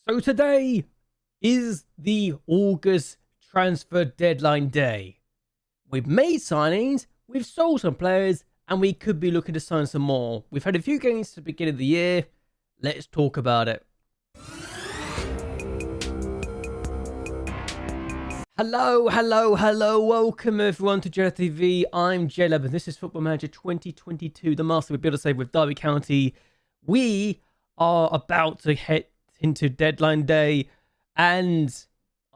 So today is the August transfer deadline day. We've made signings, we've sold some players, and we could be looking to sign some more. We've had a few games at the beginning of the year. Let's talk about it. Hello. Welcome everyone to JLABTV. I'm JLAB and this is Football Manager 2022, the Master we build a save with Derby County. We are about to head into deadline day, and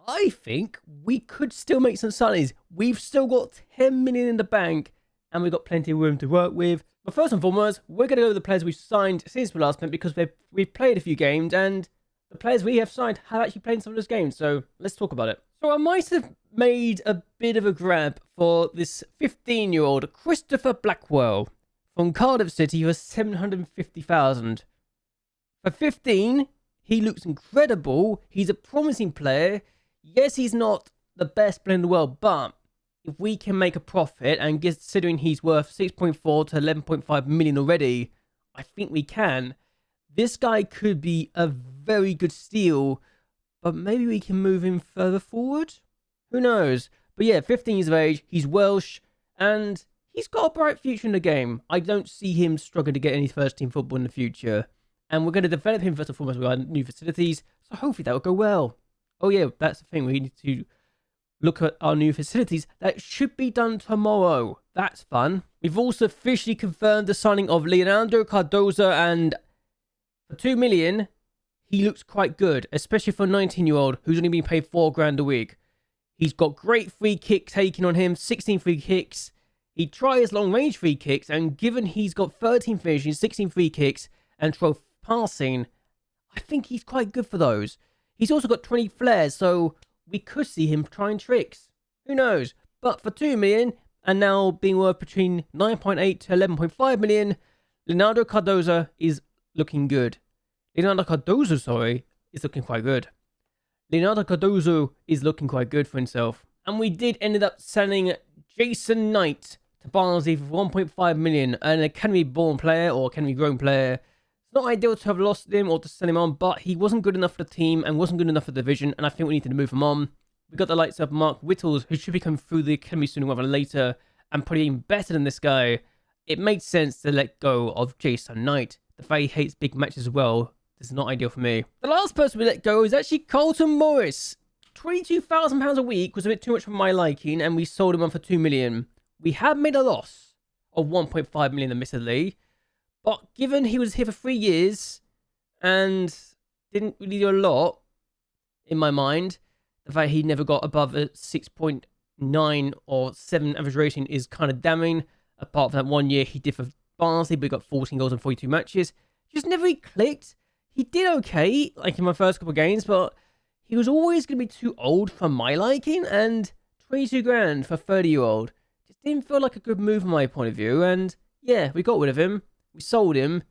I think we could still make some signings. We've still got 10 million in the bank, and we've got plenty of room to work with. But first and foremost, we're going to go over the players we've signed since we last met, because we've played a few games, and the players we have signed have actually played some of those games. So let's talk about it. So I might have made a bit of a grab for this 15-year-old Christopher Blackwell from Cardiff City for 750,000. For 15, he looks incredible. He's a promising player. Yes, he's not the best player in the world, but if we can make a profit, and considering he's worth 6.4 to 11.5 million already, I think we can. This guy could be a very good steal, but maybe we can move him further forward? Who knows? But yeah, 15 years of age, he's Welsh, and he's got a bright future in the game. I don't see him struggling to get any first team football in the future. And we're going to develop him first and foremost with our new facilities, so hopefully that will go well. Oh yeah, that's the thing, we need to look at our new facilities. That should be done tomorrow. That's fun. We've also officially confirmed the signing of Leonardo, Cardoza, and for 2 million, he looks quite good, especially for a 19-year-old who's only being paid $4 a week. He's got great free kick taking on him, 16 free kicks. He tries long-range free kicks, and given he's got 13 finishing, 16 free kicks, and 12 passing, I think he's quite good for those. He's also got 20 flares, so we could see him trying tricks. Who knows? But for 2 million, and now being worth between 9.8 to 11.5 million, Leonardo Cardoza is looking good. Leonardo Cardoza, is looking quite good. Leonardo Cardoza is looking quite good for himself. And we did end up selling Jason Knight to Barnsley for 1.5 million, an academy-born player or academy-grown player. It's not ideal to have lost him or to sell him on, but he wasn't good enough for the team and wasn't good enough for the division, and I think we needed to move him on. We got the likes of Mark Whittles, who should be coming through the academy sooner rather than later, and probably even better than this guy. It made sense to let go of Jason Knight. The fact he hates big matches as well, this is not ideal for me. The last person we let go is actually Colton Morris. £22,000 a week was a bit too much for my liking, and we sold him on for 2 million. We have made a loss of 1.5 million, admittedly. But given he was here for 3 years and didn't really do a lot, in my mind, the fact he never got above a 6.9 or 7 average rating is kind of damning. Apart from that 1 year he did for Barnsley, but he got 14 goals in 42 matches. Just never really clicked. He did okay, like in my first couple of games, but he was always going to be too old for my liking, and 22 grand for a 30-year-old just didn't feel like a good move from my point of view. And yeah, we got rid of him. We sold him,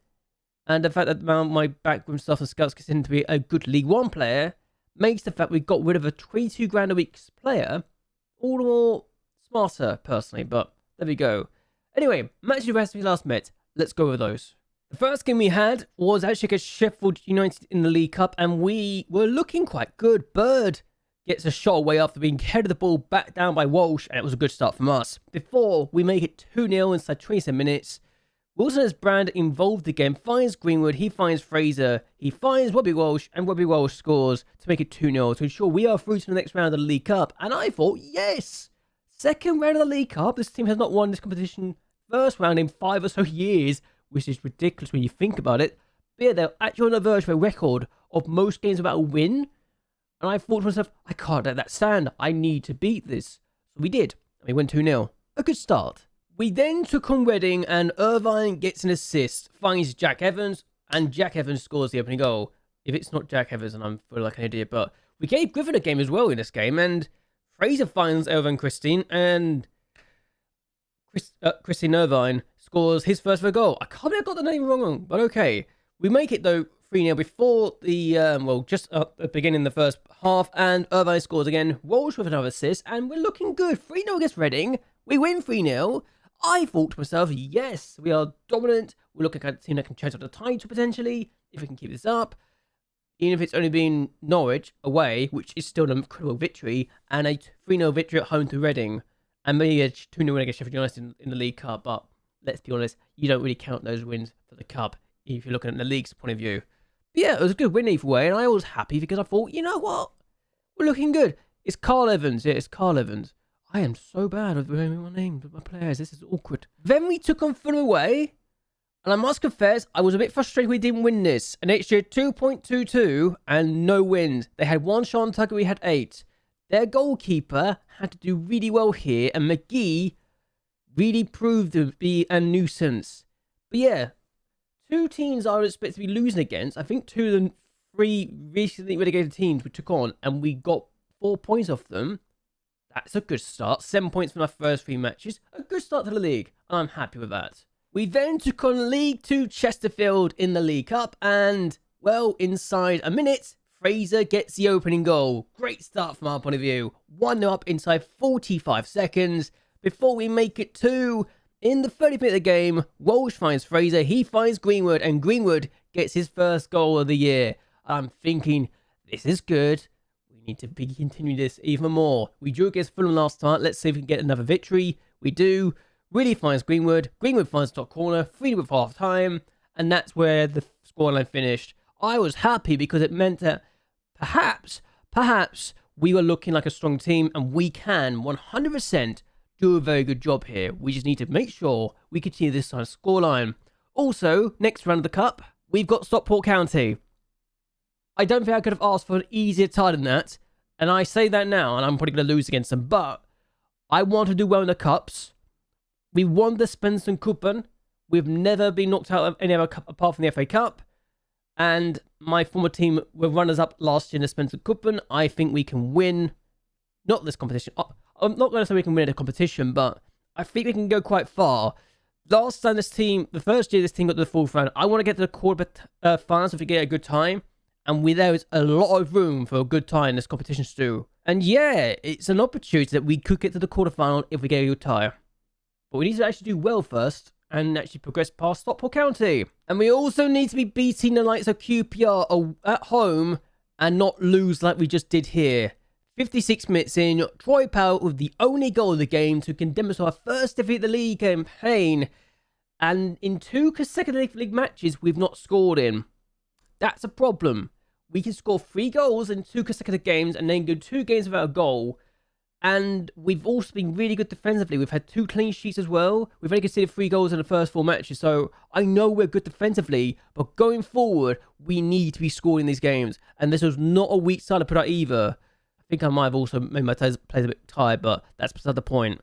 and the fact that my backroom stuff and scouts considered to be a good League One player makes the fact we got rid of a 22 grand a week player all the more smarter, personally. But there we go. Anyway, matches we last met. Let's go over those. The first game we had was actually against Sheffield United in the League Cup, and we were looking quite good. Bird gets a shot away after being headed the ball back down by Walsh, and it was a good start from us. Before we make it 2-0 inside 27 minutes, Wilson as Brand involved again, finds Greenwood, he finds Fraser, he finds Robbie Walsh, and Robbie Walsh scores to make it 2-0 to ensure we are through to the next round of the League Cup. And I thought, yes, second round of the League Cup. This team has not won this competition first round in 5 or so years, which is ridiculous when you think about it. But yeah, they're actually on the verge of a record of most games without a win. And I thought to myself, I can't let that stand. I need to beat this. So we did. We went 2-0. A good start. We then took on Reading, and Irvine gets an assist, finds Jack Evans, and Jack Evans scores the opening goal. If it's not Jack Evans, and I'm feeling like an idiot, but we gave Griffin a game as well in this game, and Fraser finds Irvine Christine, and Christine Irvine scores his first ever goal. I can't believe I got the name wrong, but okay. We make it, though, 3-0 before the, just at the beginning of the first half, and Irvine scores again, Walsh with another assist, and we're looking good. 3-0 against Reading. We win 3-0. I thought to myself, yes, we are dominant. We're looking at a team that can chase out the title potentially, if we can keep this up. even if it's only been Norwich away, which is still an incredible victory, and a 3-0 victory at home to Reading, and maybe a 2-0 win against Sheffield United in the League Cup. But let's be honest, you don't really count those wins for the Cup if you're looking at the league's point of view. But yeah, it was a good win either way, and I was happy because I thought, you know what? We're looking good. It's Carl Evans. Yeah, it's Carl Evans. I am so bad with remembering my names of my players. This is awkward. Then we took on Fulham away. And I must confess, I was a bit frustrated we didn't win this. An extra 2.22 and no wins. They had 1 shot on target, we had 8. Their goalkeeper had to do really well here, and McGee really proved to be a nuisance. But yeah, 2 teams I would expect to be losing against. I think 2 of the 3 recently relegated teams we took on, and we got 4 points off them. That's a good start. 7 points from our first 3 matches. A good start to the league, and I'm happy with that. We then took on League 2 Chesterfield in the League Cup, and, well, inside a minute, Fraser gets the opening goal. Great start from our point of view. 1-0 up inside 45 seconds. Before we make it 2, in the 30th minute of the game, Walsh finds Fraser, he finds Greenwood, and Greenwood gets his first goal of the year. I'm thinking, this is good. We need to be continuing this even more. We drew against Fulham last time. Let's see if we can get another victory. We do. Really finds Greenwood. Greenwood finds the top corner. 3 with half time. And that's where the scoreline finished. I was happy because it meant that perhaps we were looking like a strong team, and we can 100% do a very good job here. We just need to make sure we continue this side scoreline. Also, next round of the Cup, we've got Stockport County. I don't think I could have asked for an easier tie than that. And I say that now, and I'm probably going to lose against them. But I want to do well in the Cups. We won the Spencer Cup. We've never been knocked out of any other cup apart from the FA Cup. And my former team were runners-up last year in the Spencer Cup. I think we can win, not this competition. I'm not going to say we can win the competition, but I think we can go quite far. Last time this team, the first year this team got to the fourth round, I want to get to the quarter finals if we get a good time. And there is a lot of room for a good tie in this competition, Stu. And yeah, it's an opportunity that we could get to the quarterfinal if we get a good tie. But we need to actually do well first and actually progress past Stockport County. And we also need to be beating the likes of QPR at home and not lose like we just did here. 56 minutes in, Troy Powell with the only goal of the game to condemn us to our first defeat of the league campaign. And in 2 consecutive league matches, we've not scored in. That's a problem. We can score 3 goals in 2 consecutive games and then go 2 games without a goal. And we've also been really good defensively. We've had 2 clean sheets as well. We've only conceded 3 goals in the first 4 matches. So I know we're good defensively, but going forward, we need to be scoring these games. And this was not a weak side to put out either. I think I might have also made my players a bit tired, but that's beside the point.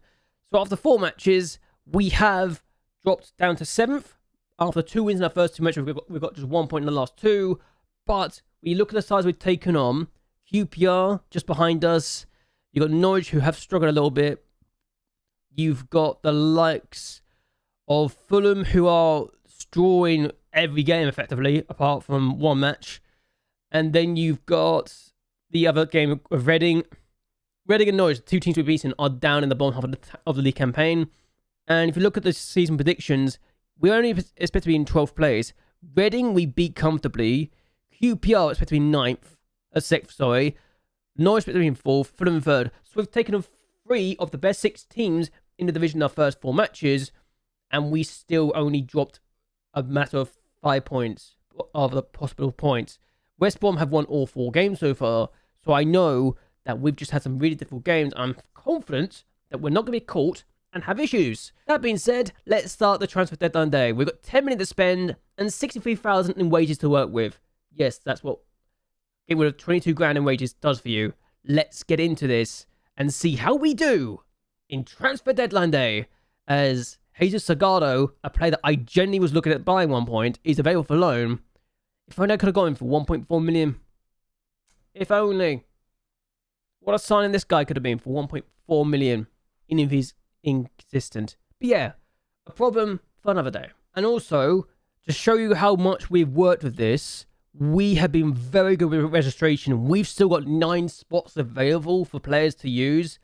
So after 4 matches, we have dropped down to 7th. After 2 wins in our first 2 matches, we've got just 1 point in the last 2. But we look at the sides we've taken on. QPR just behind us. You've got Norwich, who have struggled a little bit. You've got the likes of Fulham, who are drawing every game, effectively, apart from 1 match. And then you've got the other game of Reading. Reading and Norwich, the 2 teams we've beaten, are down in the bottom half of the league campaign. And if you look at the season predictions, we only expect to be in 12th place. Reading, we beat comfortably. QPR expect to be 6th, sorry. Norwich expect to be in 4th, Fulham in 3rd. So we've taken on 3 of the best 6 teams in the division in our first 4 matches, and we still only dropped a matter of 5 points of the possible points. West Brom have won all 4 games so far, so I know that we've just had some really difficult games. I'm confident that we're not going to be caught and have issues. That being said, let's start the transfer deadline day. We've got 10 minutes to spend and 63,000 in wages to work with. Yes, that's what getting rid of 22 grand in wages does for you. Let's get into this and see how we do in transfer deadline day, as Jesus Salgado, a player that I genuinely was looking at buying 1 point, is available for loan. If only I could have got him for 1.4 million. If only. What a signing this guy could have been for 1.4 million, even if he's inconsistent. But yeah, a problem for another day. And also, to show you how much we've worked with this, we have been very good with registration. We've still got 9 spots available for players to use.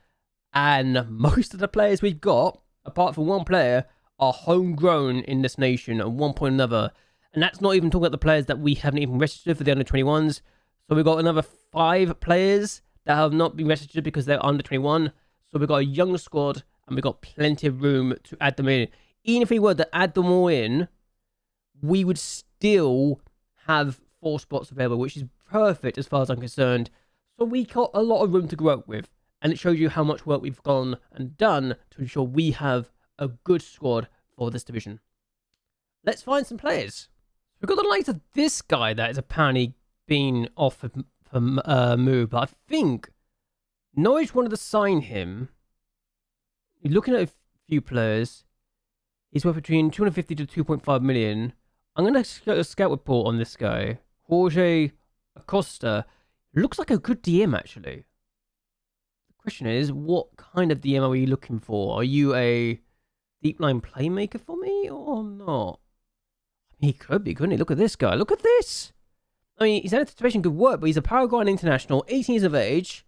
And most of the players we've got, apart from 1 player, are homegrown in this nation at one point or another. And that's not even talking about the players that we haven't even registered for the under-21s. So we've got another 5 players that have not been registered because they're under 21. So we've got a young squad and we've got plenty of room to add them in. Even if we were to add them all in, we would still have 4 spots available, which is perfect as far as I'm concerned. So we got a lot of room to work with. And it shows you how much work we've gone and done to ensure we have a good squad for this division. Let's find some players. We've got the likes of this guy that is apparently been offered for move, but I think Norwich wanted to sign him. You're looking at a few players. He's worth between 250 to 2.5 million. I'm going to get a scout report on this guy. Jorge Acosta. Looks like a good DM, actually. The question is, what kind of DM are you looking for? Are you a deep line playmaker for me or not? He could be, couldn't he? Look at this guy. Look at this. I mean, his anticipation could work, but he's a Paraguayan international, 18 years of age.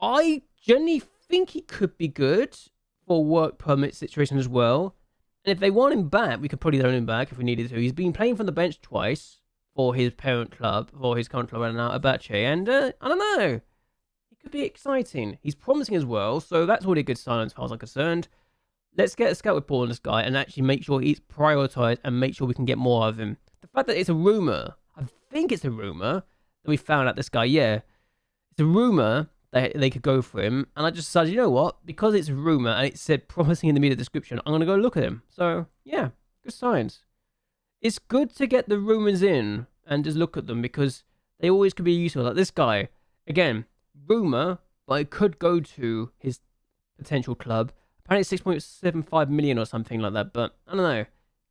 I genuinely think he could be good for a work permit situation as well. And if they want him back, we could probably loan him back if we needed to. He's been playing from the bench twice for his parent club, for his current club right now, Abache. And I don't know. It could be exciting. He's promising as well, so that's already a good sign as far as I'm concerned. Let's get a scout report on this guy and actually make sure he's prioritized and make sure we can get more of him. The fact that it's a rumor, I think it's a rumor that we found out this guy, yeah. It's a rumor that they could go for him. And I just decided, you know what? Because it's a rumor and it said promising in the media description, I'm going to go look at him. So, yeah, good signs. It's good to get the rumors in and just look at them because they always could be useful. Like this guy, again, rumor, but it could go to his potential club. Apparently 6.75 million or something like that, but I don't know.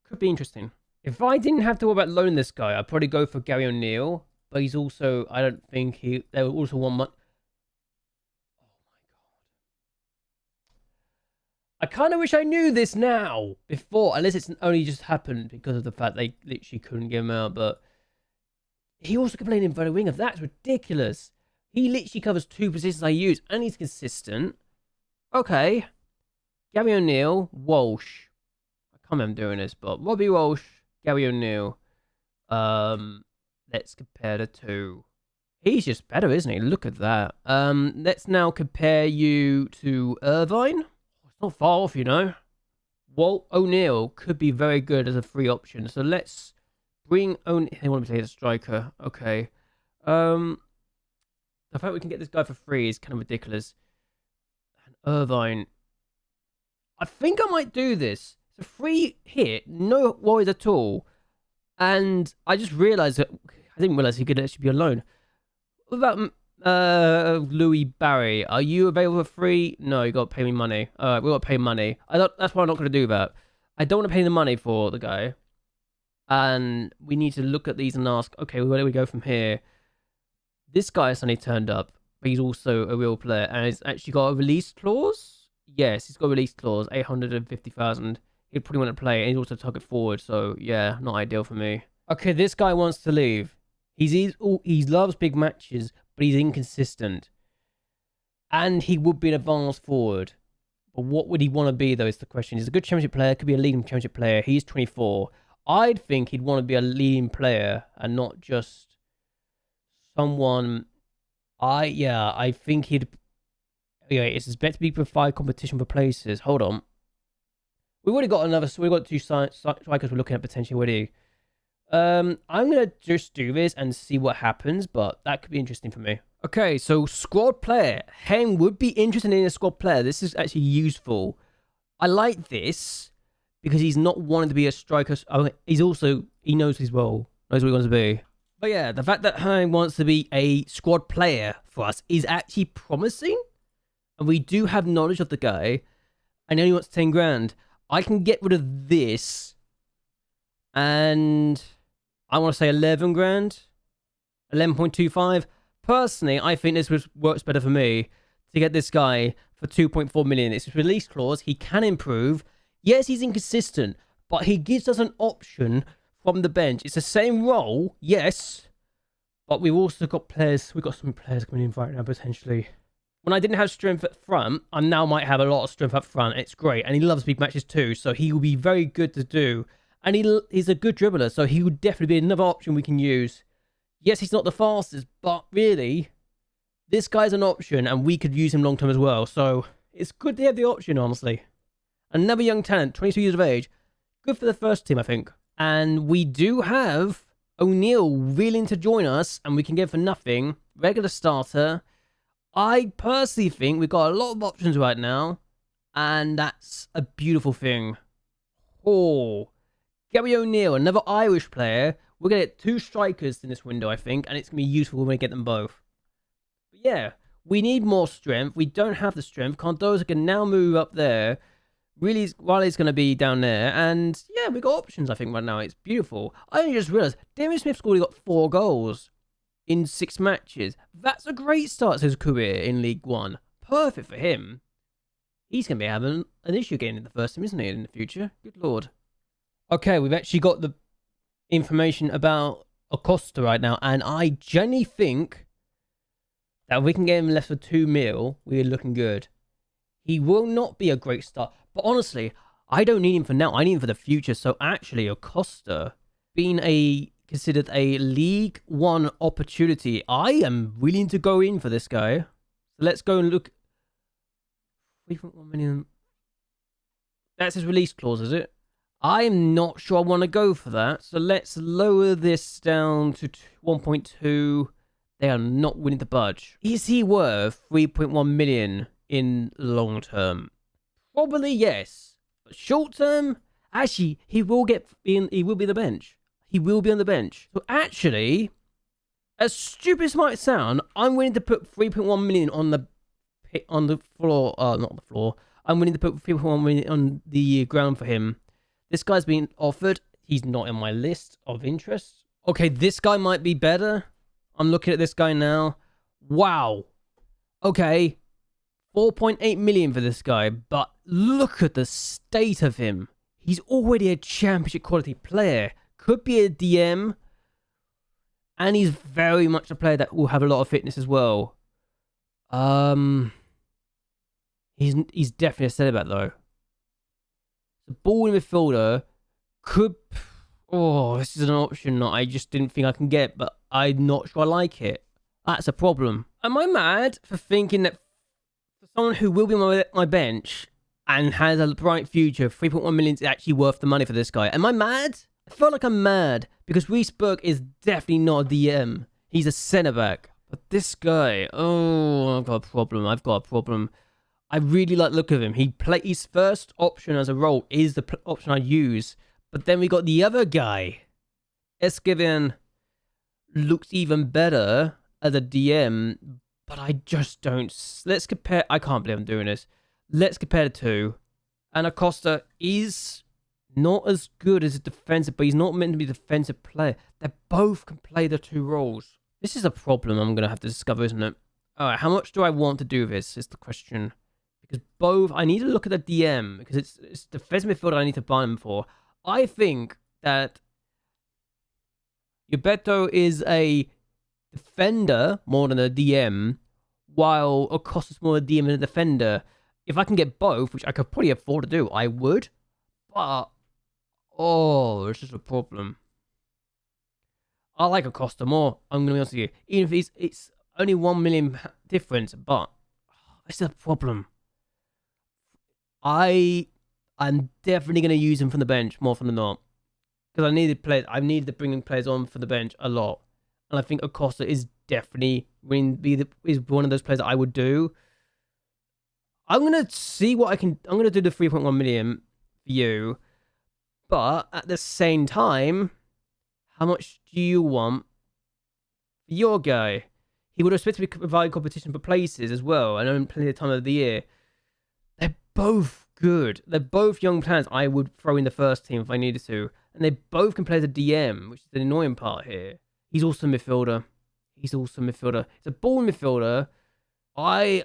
Could be interesting. If I didn't have to worry about loaning this guy, I'd probably go for Gary O'Neill, but he's also, I don't think they would also want much. Oh my god. I kind of wish I knew this now, before, unless it's only just happened because of the fact they literally couldn't get him out, but he also can play an inverted winger. That's ridiculous. He literally covers 2 positions I use, and he's consistent. Okay. Gary O'Neill, Walsh. I can't remember doing this, but Robbie Walsh, Gary O'Neill. Let's compare the 2. He's just better, isn't he? Look at that. Let's now compare you to Irvine. It's not far off, you know. Walt O'Neill could be very good as a free option. So let's bring O'Neill. They want to play as a striker. Okay. The fact we can get this guy for free is kind of ridiculous. And Irvine. I think I might do this. It's a free hit, no worries at all. And I just realised that I didn't realise he could actually be on loan. What about Louis Barry? Are you available for free? No, you got to pay me money. Alright, we got to pay money. That's why I'm not going to do that. I don't want to pay the money for the guy. And we need to look at these and ask, okay, where do we go from here? This guy suddenly turned up, but he's also a real player. And he's actually got a release clause. Yes, he's got a release clause, 850,000. He'd probably want to play, and he's also target forward, so yeah, not ideal for me. Okay, this guy wants to leave. He loves big matches, but he's inconsistent. And he would be an advanced forward. But what would he want to be, though, is the question. He's a good championship player, could be a leading championship player. He's 24. I'd think he'd want to be a leading player, and not just someone... I think he'd... Yeah, it's expected to be provide competition for places. Hold on. We've already got another... We've got 2 strikers we're looking at potentially already. I'm going to just do this and see what happens, but that could be interesting for me. Okay, so squad player. Hen would be interested in a squad player. This is actually useful. I like this because he's not wanting to be a striker. He's also... He knows his role. Knows what he wants to be. But yeah, the fact that Hen wants to be a squad player for us is actually promising. And we do have knowledge of the guy. And he only wants 10 grand. I can get rid of this. And I want to say 11 grand. 11.25. Personally, I think this works better for me to get this guy for 2.4 million. It's a release clause. He can improve. Yes, he's inconsistent. But he gives us an option from the bench. It's the same role. Yes. But we've also got players. We've got some players coming in right now, potentially. When I didn't have strength at front, I now might have a lot of strength up front. It's great. And he loves big matches too. So he will be very good to do. And he's a good dribbler. So he would definitely be another option we can use. Yes, he's not the fastest, but really, this guy's an option, and we could use him long term as well. So it's good to have the option, honestly. Another young talent, 22 years of age. Good for the first team, I think. And we do have O'Neill willing to join us, and we can get for nothing. Regular starter. I personally think we've got a lot of options right now, and that's a beautiful thing. Oh, Gary O'Neill, another Irish player. We're going to get 2 strikers in this window, I think, and it's going to be useful when we get them both. But yeah, we need more strength. We don't have the strength. Cardoza can now move up there. Really, Riley's going to be down there. And yeah, we've got options, I think, right now. It's beautiful. I only just realised Damien Smith's already got 4 goals in 6 matches. That's a great start to his career in League One. Perfect for him. He's going to be having an issue getting in the first team, isn't he, in the future? Good lord. Okay, we've actually got the information about Acosta right now, and I genuinely think that if we can get him less for 2 mil, we're looking good. He will not be a great start, but honestly, I don't need him for now. I need him for the future. So actually, Acosta being considered a League One opportunity, I am willing to go in for this guy. So let's go and look. 3.1 million. That's his release clause, is it? I'm not sure I want to go for that. So let's lower this down to 1.2. They are not willing to budge. Is he worth 3.1 million in long term? Probably yes. But short term, actually, he will get in. He will be the bench. He will be on the bench. So actually, as stupid as it might sound, I'm willing to put 3.1 million on the floor. Not the floor. I'm willing to put 3.1 million on the ground for him. This guy's been offered. He's not in my list of interests. Okay, this guy might be better. I'm looking at this guy now. Wow. Okay. 4.8 million for this guy. But look at the state of him. He's already a championship quality player. Could be a DM. And he's very much a player that will have a lot of fitness as well. He's definitely a centre-back though. The ball in midfielder could... Oh, this is an option that I just didn't think I can get, but I'm not sure I like it. That's a problem. Am I mad for thinking that for someone who will be on my bench and has a bright future, 3.1 million is actually worth the money for this guy? Am I mad? I feel like I'm mad because Reece Burke is definitely not a DM. He's a centre-back. But this guy, oh, I've got a problem. I really like the look of him. His first option as a role is the option I use. But then we got the other guy. Esquivan looks even better as a DM. But I just don't... Let's compare... I can't believe I'm doing this. Let's compare the two. And Acosta is not as good as a defensive, but he's not meant to be a defensive player. They both can play the 2 roles. This is a problem I'm going to have to discover, isn't it? Alright, how much do I want to do this is the question. Because both... I need to look at the DM. Because it's defensive midfielder I need to buy them for. I think that Gilberto is a defender more than a DM, while Acosta's more a DM than a defender. If I can get both, which I could probably afford to do, I would. But, oh, this is a problem. I like Acosta more, I'm going to be honest with you. Even if it's only 1 million difference, but this is a problem. I'm definitely going to use him from the bench more often than not. Because I needed to bring in players on for the bench a lot. And I think Acosta is definitely is one of those players that I would do. I'm going to see what I can... I'm going to do the 3.1 million for you. But at the same time, how much do you want for your guy? He would expect to provide competition for places as well. And only plenty of time of the year. They're both good. They're both young players I would throw in the first team if I needed to. And they both can play as a DM, which is the annoying part here. He's also a midfielder. He's a ball midfielder. I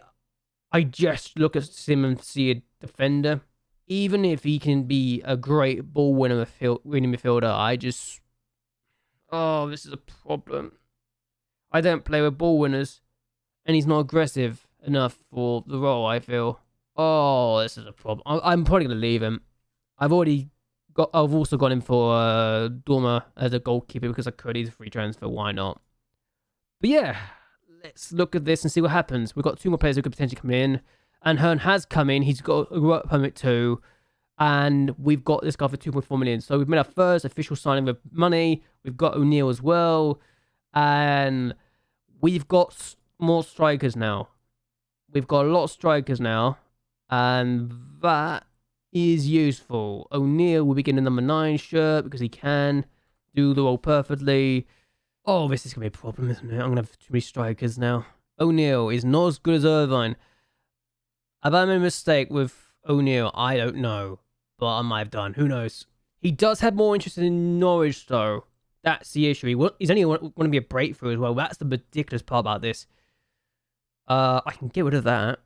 just look at him and see a defender. Even if he can be a great ball winning midfielder, I just... Oh, this is a problem. I don't play with ball winners. And he's not aggressive enough for the role, I feel. Oh, this is a problem. I'm probably going to leave him. I've also got him for Dormer as a goalkeeper because I could. He's a free transfer. Why not? But yeah, let's look at this and see what happens. We've got 2 more players who could potentially come in. And Hearn has come in. He's got a work permit too. And we've got this guy for 2.4 million. So we've made our first official signing with money. We've got O'Neill as well. And we've got more strikers now. We've got a lot of strikers now. And that is useful. O'Neill will be getting a number 9 shirt because he can do the role perfectly. Oh, this is going to be a problem, isn't it? I'm going to have too many strikers now. O'Neill is not as good as Irvine. Have I made a mistake with O'Neill? I don't know. But I might have done. Who knows? He does have more interest in Norwich, though. That's the issue. He's only going to be a breakthrough as well. That's the ridiculous part about this. I can get rid of that.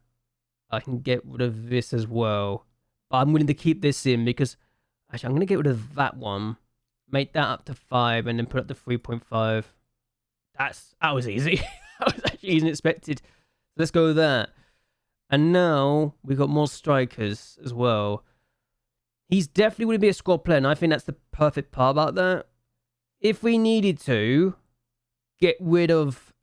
I can get rid of this as well. But I'm willing to keep this in because... Actually, I'm going to get rid of that one. Make that up to 5 and then put up to 3.5. That was easy. That was actually easy and expected. So let's go with that. And now we've got more strikers as well. He's definitely going to be a squad player, and I think that's the perfect part about that. If we needed to get rid of,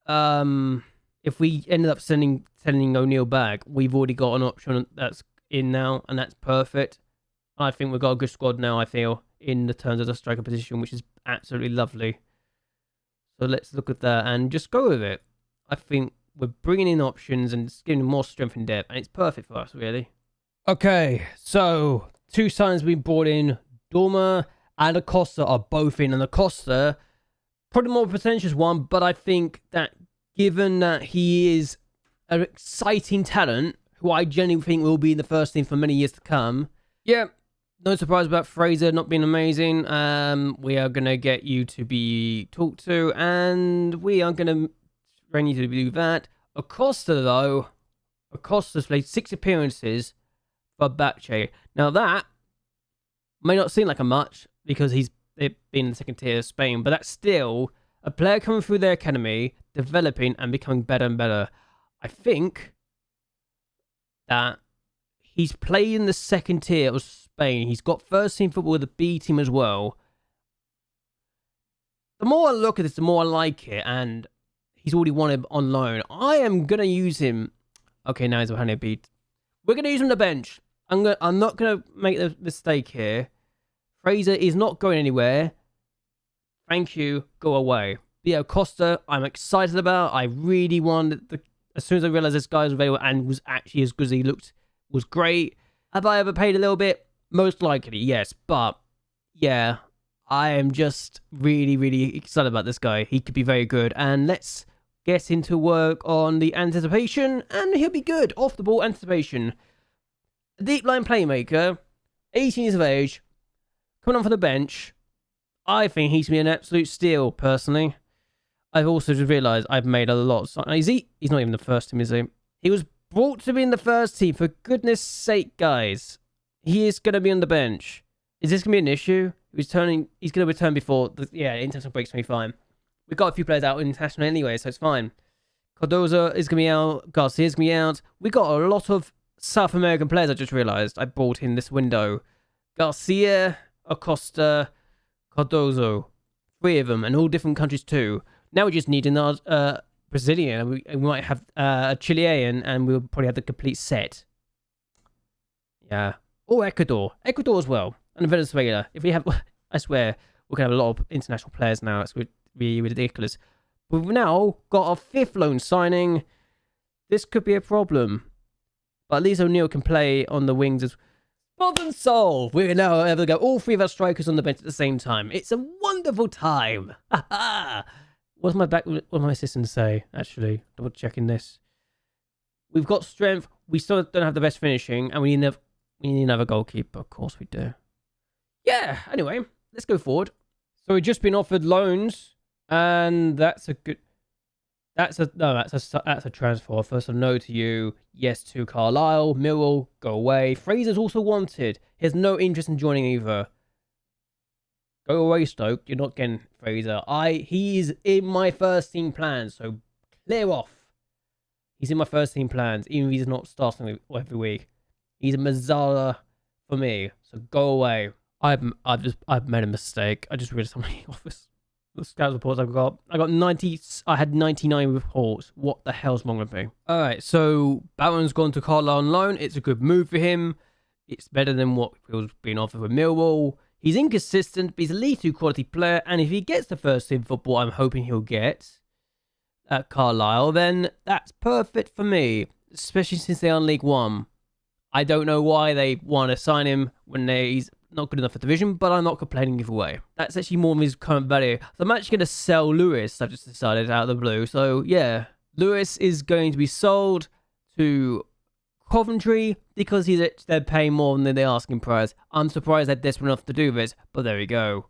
if we ended up sending O'Neill back, we've already got an option that's in now, and that's perfect. I think we've got a good squad now, I feel, in the terms of the striker position, which is absolutely lovely. So let's look at that and just go with it. I think we're bringing in options and just giving more strength and depth, and it's perfect for us, really. Okay, so 2 signings we brought in. Dormer and Acosta are both in, and Acosta, probably more pretentious one, but I think that given that he is an exciting talent, who I genuinely think will be in the first team for many years to come, yeah, no surprise about Fraser not being amazing. We are going to get you to be talked to, and we are going to train you to do that. Acosta, though, Acosta's played 6 appearances for Bache. Now, that may not seem like a much, because he's been in the second tier of Spain, but that's still a player coming through their academy, developing and becoming better and better. I think that he's played in the second tier of Spain. He's got first team football with the B team as well. The more I look at this, the more I like it, and he's already won it on loan. I am going to use him. Okay, now he's behind a beat. We're going to use him on the bench. I'm not going to make the mistake here. Fraser is not going anywhere. Thank you. Go away. Yeah, Costa, I'm excited about. I really wanted as soon as I realized this guy was available and was actually as good as he looked, was great. Have I overpaid a little bit? Most likely, yes. But yeah, I am just really, really excited about this guy. He could be very good. And let's get into work on the anticipation, and he'll be good. Off the ball anticipation. A deep line playmaker, 18 years of age, coming on for the bench. I think he's been an absolute steal, personally. I've also just realised I've made a lot of... He's not even the first team, is he? He was brought to be in the first team, for goodness sake, guys. He is going to be on the bench. Is this going to be an issue? He's going to return before... international break's going to be fine. We've got a few players out international anyway, so it's fine. Cardoza is going to be out. Garcia's going to be out. We got a lot of South American players, I just realised. I brought in this window. Garcia, Acosta, Cardozo. 3 of them, and all different countries too. Now we just need another Brazilian. We might have a Chilean, and we'll probably have the complete set. Yeah. Or Ecuador. Ecuador as well. And Venezuela. If we have... I swear, we're going to have a lot of international players now. It's really ridiculous. But we've now got our 5th loan signing. This could be a problem. But at least O'Neill can play on the wings as... Bother and soul! We're now able to go all 3 of our strikers on the bench at the same time. It's a wonderful time! Ha ha! What does my assistant say, actually? Double checking this. We've got strength. We still don't have the best finishing, and we need another goalkeeper. Of course we do. Yeah, anyway, let's go forward. So we've just been offered loans, and that's a good... That's a transfer. First, a no to you. Yes to Carlisle. Millwall, go away. Fraser's also wanted. He has no interest in joining either. Go away, Stoke. You're not getting Fraser. He is in my first team plans, so clear off. He's in my first team plans, even if he's not starting every week. He's a Mazzara for me, so go away. I've made a mistake. I just read something in the office. the scout reports I've got. I got 90. I had 99 reports. What the hell's wrong with me? All right, so Barron's gone to Carlisle on loan. It's a good move for him. It's better than what was being offered with Millwall. He's inconsistent, but he's a League 2 quality player. And if he gets the first team football, I'm hoping he'll get at Carlisle, then that's perfect for me, especially since they are in League 1. I don't know why they want to sign him when he's not good enough for division, but I'm not complaining either way. That's actually more of his current value. So I'm actually going to sell Lewis, I've just decided, out of the blue. So yeah, Lewis is going to be sold to Coventry because they're paying more than they're asking price. I'm surprised they're desperate enough to do this, but there we go.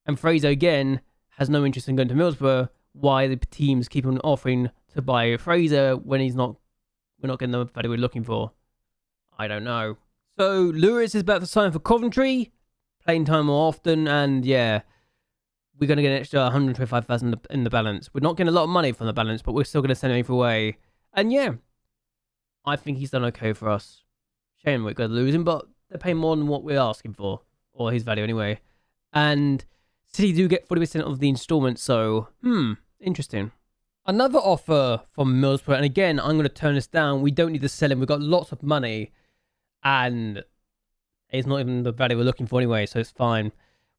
And Fraser, again, has no interest in going to Middlesbrough. Why the teams keep on offering to buy Fraser when we're not getting the value we're looking for? I don't know. So Lewis is about to sign for Coventry, playing time more often, and yeah, we're going to get an extra 125,000 in the balance. We're not getting a lot of money from the balance, but we're still going to send him away. And yeah, I think he's done okay for us. Shame we're going to lose him, but they're paying more than what we're asking for, or his value anyway. And City do get 40% of the installments, so interesting. Another offer from Middlesbrough, and again, I'm going to turn this down. We don't need to sell him. We've got lots of money, and it's not even the value we're looking for anyway, so it's fine.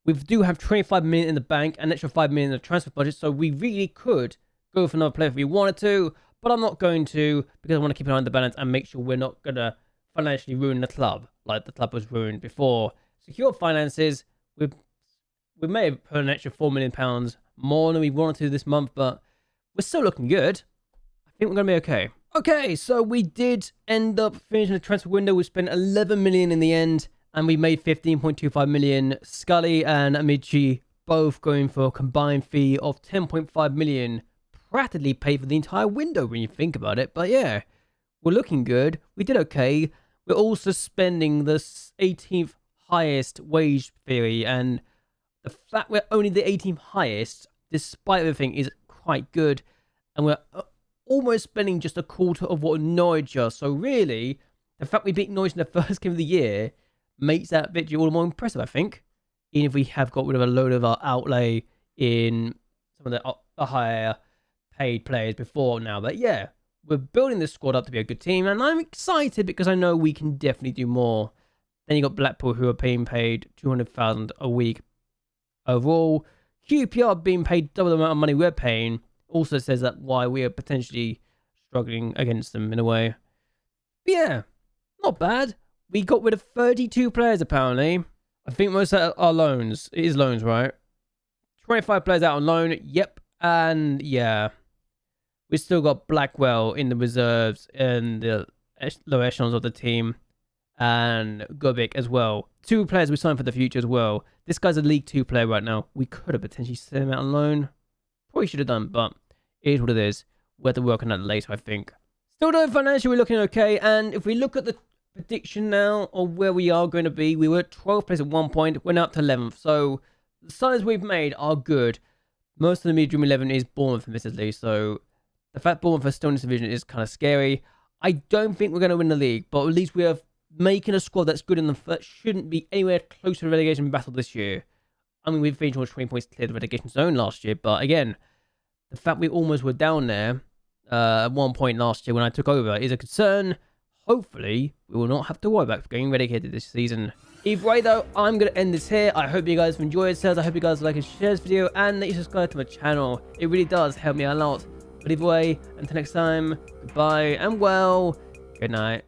We do have 25 million in the bank, and an extra 5 million in the transfer budget, so we really could go for another player if we wanted to, but I'm not going to, because I want to keep an eye on the balance and make sure we're not going to financially ruin the club, like the club was ruined before. Secure finances, we may have put an extra £4 million more than we wanted to this month, but we're still looking good. I think we're going to be okay. Okay, so we did end up finishing the transfer window. We spent 11 million in the end, and we made 15.25 million. Scully and Amici both going for a combined fee of 10.5 million. Practically paid for the entire window when you think about it. But yeah, we're looking good. We did okay. We're also spending the 18th highest wage theory, and the fact we're only the 18th highest, despite everything, is quite good. And we're almost spending just a quarter of what Norwich are. So really, the fact we beat Norwich in the first game of the year makes that victory all the more impressive, I think. Even if we have got rid of a load of our outlay in some of the higher paid players before now. But yeah, we're building this squad up to be a good team. And I'm excited because I know we can definitely do more. Then you got Blackpool, who are being paid 200,000 a week overall. QPR being paid double the amount of money we're paying also says that why we are potentially struggling against them in a way. But yeah, not bad. We got rid of 32 players apparently. I think most of our loans. It is loans, right? 25 players out on loan. Yep. And yeah, we still got Blackwell in the reserves and the lower echelons of the team. And Gubik as well. 2 players we signed for the future as well. This guy's a League 2 player right now. We could have potentially sent him out on loan. Probably should have done, but it is what it is. We'll have to work on that later, I think. Still though, financially we're looking okay. And if we look at the prediction now of where we are going to be, we were at 12th place at one point. We're now up to 11th. So the signs we've made are good. Most of the medium 11 is Bournemouth, admittedly. So the fact Bournemouth are still in this division is kind of scary. I don't think we're going to win the league, but at least we have making a squad that's good enough that shouldn't be anywhere close to the relegation battle this year. I mean, we've finished almost 20 points clear the relegation zone last year, but again, the fact we almost were down there at one point last year when I took over is a concern. Hopefully, we will not have to worry about getting relegated this season. Either way, though, I'm going to end this here. I hope you guys have enjoyed yourselves. I hope you guys like and share this video, and that you subscribe to my channel. It really does help me out a lot. But either way, until next time, goodbye, and well, good night.